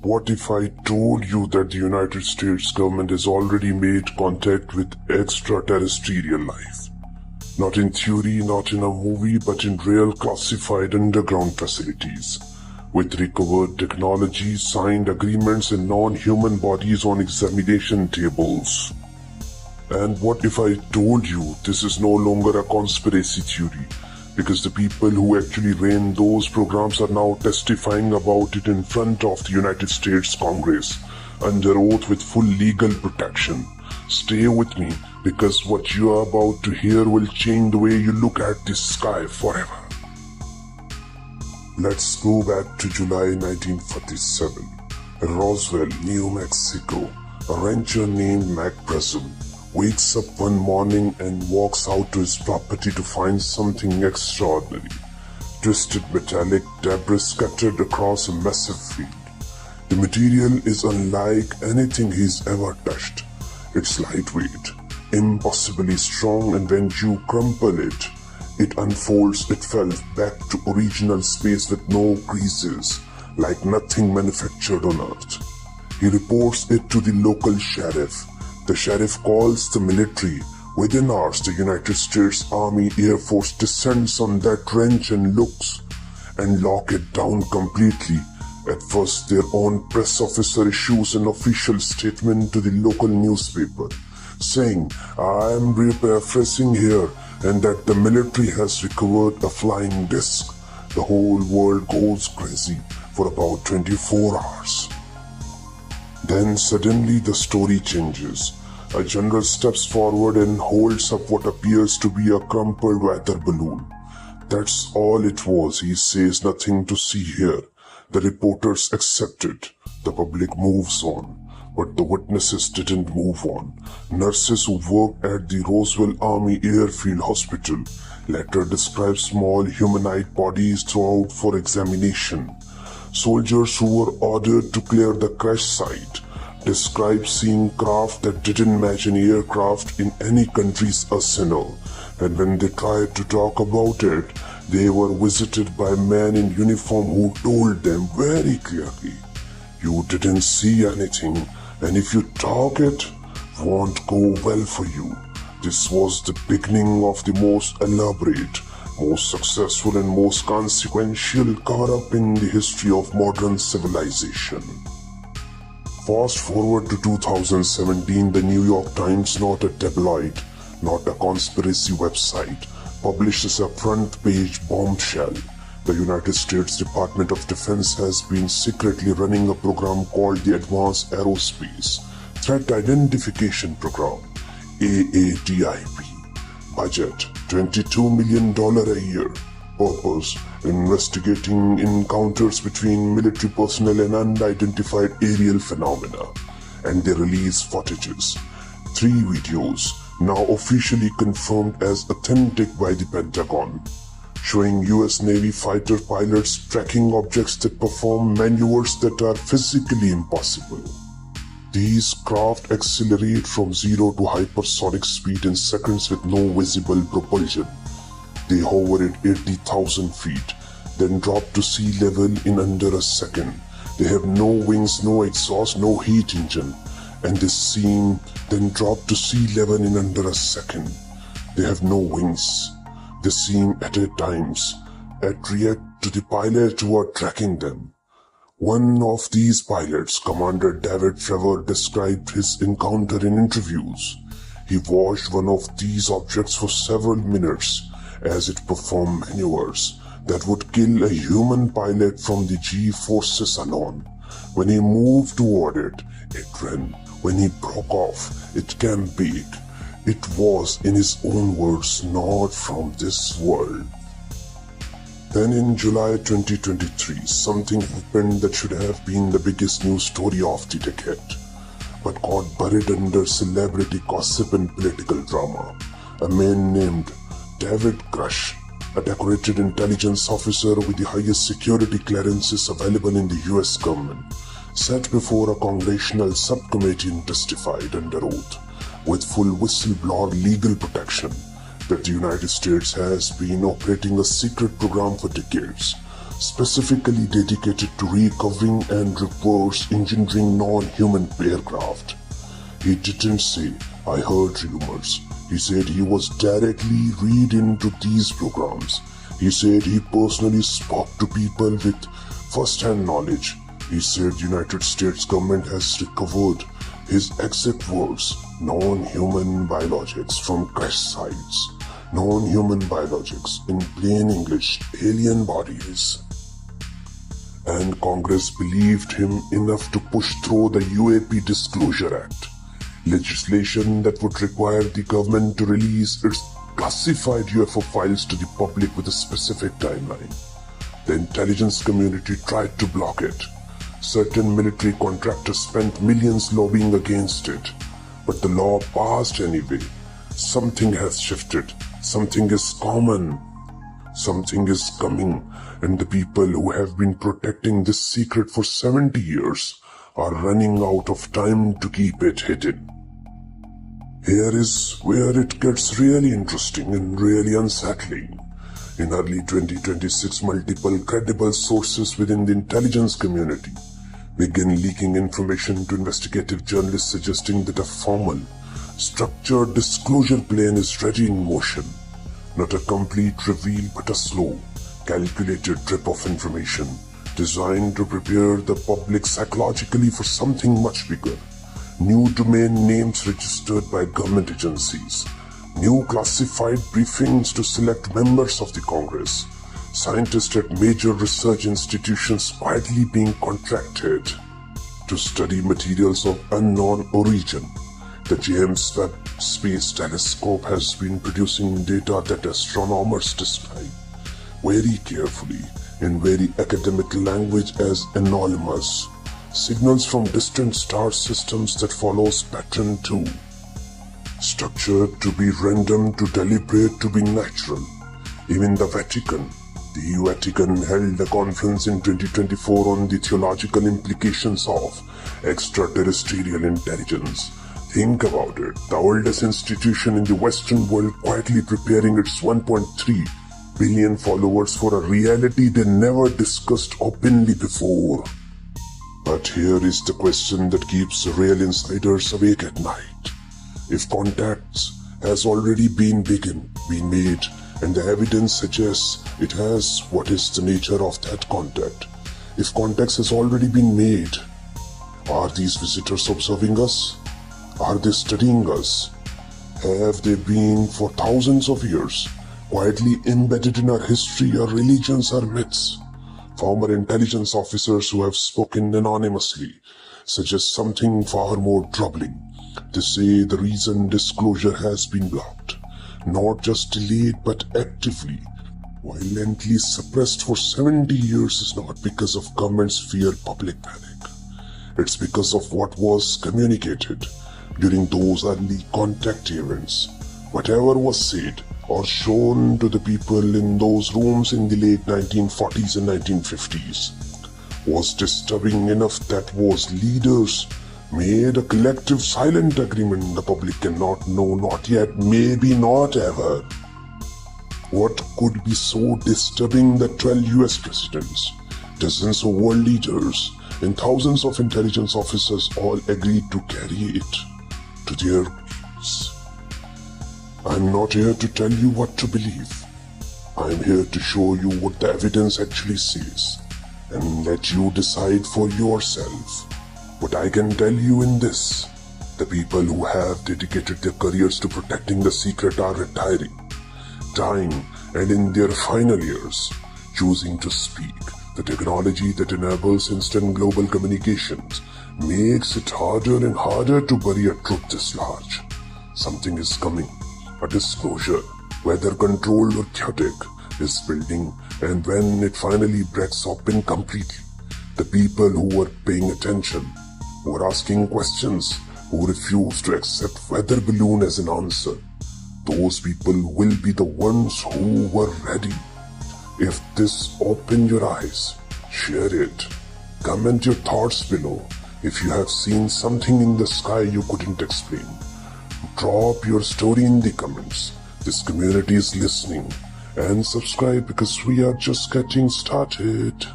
What if I told you that the United States government has already made contact with extraterrestrial life? Not in theory, not in a movie, but in real classified underground facilities, with recovered technology, signed agreements, and non-human bodies on examination tables. And what if I told you this is no longer a conspiracy theory, because the people who actually ran those programs are now testifying about it in front of the United States Congress, under oath with full legal protection. Stay with me, because what you are about to hear will change the way you look at the sky forever. Let's go back to July 1947. In Roswell, New Mexico, a rancher named Mac Presum wakes up one morning and walks out to his property to find something extraordinary. Twisted metallic debris scattered across a massive field. The material is unlike anything he's ever touched. It's lightweight, impossibly strong, and when you crumple it, it unfolds itself back to original space with no creases, like nothing manufactured on Earth. He reports it to the local sheriff. The sheriff calls the military. Within hours, the United States Army Air Force descends on that ranch and looks and lock it down completely. At first, their own press officer issues an official statement to the local newspaper, saying, "I am paraphrasing here, and that the military has recovered a flying disc." The whole world goes crazy for about 24 hours. Then suddenly the story changes. A general steps forward and holds up what appears to be a crumpled weather balloon. "That's all it was," he says, "nothing to see here." The reporters accept it. The public moves on. But the witnesses didn't move on. Nurses who worked at the Roswell Army Airfield Hospital later described small humanoid bodies thrown out for examination. Soldiers who were ordered to clear the crash site described seeing craft that didn't match an aircraft in any country's arsenal. And when they tried to talk about it, they were visited by men in uniform who told them very clearly, "You didn't see anything, and if you talk it, won't go well for you." This was the beginning of the most elaborate, most successful, and most consequential cover-up in the history of modern civilization. Fast forward to 2017, the New York Times, not a tabloid, not a conspiracy website, publishes a front-page bombshell. The United States Department of Defense has been secretly running a program called the Advanced Aerospace Threat Identification Program, AATIP. Budget $22 million a year. Purpose: investigating encounters between military personnel and unidentified aerial phenomena. And they release footages. 3 videos, now officially confirmed as authentic by the Pentagon, showing US Navy fighter pilots tracking objects that perform maneuvers that are physically impossible. These craft accelerate from 0 to hypersonic speed in seconds with no visible propulsion. They hover at 80,000 feet, then drop to sea level in under a second. They have no wings, no exhaust, no heat engine, and they then drop to sea level in under a second. They have no wings. They seem at times and react to the pilot who are tracking them. One of these pilots, Commander David Trevor, described his encounter in interviews. He watched one of these objects for several minutes as it performed maneuvers that would kill a human pilot from the G-forces alone. When he moved toward it, it ran. When he broke off, it came back. It was, in his own words, not from this world. Then in July 2023, something happened that should have been the biggest news story of the decade, but got buried under celebrity gossip and political drama. A man named David Grush, a decorated intelligence officer with the highest security clearances available in the US government, sat before a congressional subcommittee and testified under oath, with full whistleblower legal protection, that the United States has been operating a secret program for decades, specifically dedicated to recovering and reverse engineering non-human aircraft. He didn't say, "I heard rumors." He said he was directly read into these programs. He said he personally spoke to people with first-hand knowledge. He said United States government has recovered his exact words, non-human biologics from crash sites. Non-human biologics, in plain English, alien bodies. And Congress believed him enough to push through the UAP Disclosure Act, legislation that would require the government to release its classified UFO files to the public with a specific timeline. The intelligence community tried to block it. Certain military contractors spent millions lobbying against it, but the law passed anyway. Something has shifted. Something is common. Something is coming, and the people who have been protecting this secret for 70 years are running out of time to keep it hidden. Here is where it gets really interesting and really unsettling. In early 2026, multiple credible sources within the intelligence community began leaking information to investigative journalists suggesting that a formal, structured disclosure plan is ready in motion. Not a complete reveal, but a slow, calculated drip of information designed to prepare the public psychologically for something much bigger. New domain names registered by government agencies, new classified briefings to select members of the Congress, scientists at major research institutions quietly being contracted to study materials of unknown origin. The James Webb Space Telescope has been producing data that astronomers describe very carefully in very academic language as anomalous signals from distant star systems that follows pattern 2. Structured to be random, to deliberate, to be natural. Even the Vatican held a conference in 2024 on the theological implications of extraterrestrial intelligence. Think about it, the oldest institution in the Western world quietly preparing its 1.3 billion followers for a reality they never discussed openly before. But here is the question that keeps real insiders awake at night. If contacts has already been made, and the evidence suggests it has, what is the nature of that contact? If contacts has already been made, are these visitors observing us? Are they studying us? Have they been for thousands of years, quietly embedded in our history, our religions, our myths? Former intelligence officers who have spoken anonymously suggest something far more troubling. They say the reason disclosure has been blocked, not just delayed but actively, violently suppressed for 70 years, is not because of government's fear public panic. It's because of what was communicated during those early contact events. Whatever was said or shown to the people in those rooms in the late 1940s and 1950s was disturbing enough that those leaders made a collective silent agreement the public cannot know, not yet, maybe not ever. What could be so disturbing that 12 US presidents, dozens of world leaders, and thousands of intelligence officers all agreed to carry it to their graves? I'm not here to tell you what to believe. I'm here to show you what the evidence actually says and let you decide for yourself. What I can tell you in this, the people who have dedicated their careers to protecting the secret are retiring, dying, and in their final years, choosing to speak. The technology that enables instant global communications makes it harder and harder to bury a truth this large. Something is coming. A disclosure, whether controlled or chaotic, is building, and when it finally breaks open completely, the people who were paying attention, who were asking questions, who refused to accept weather balloon as an answer, those people will be the ones who were ready. If this opened your eyes, share it. Comment your thoughts below. If you have seen something in the sky you couldn't explain, drop your story in the comments. This community is listening, and subscribe because we are just getting started.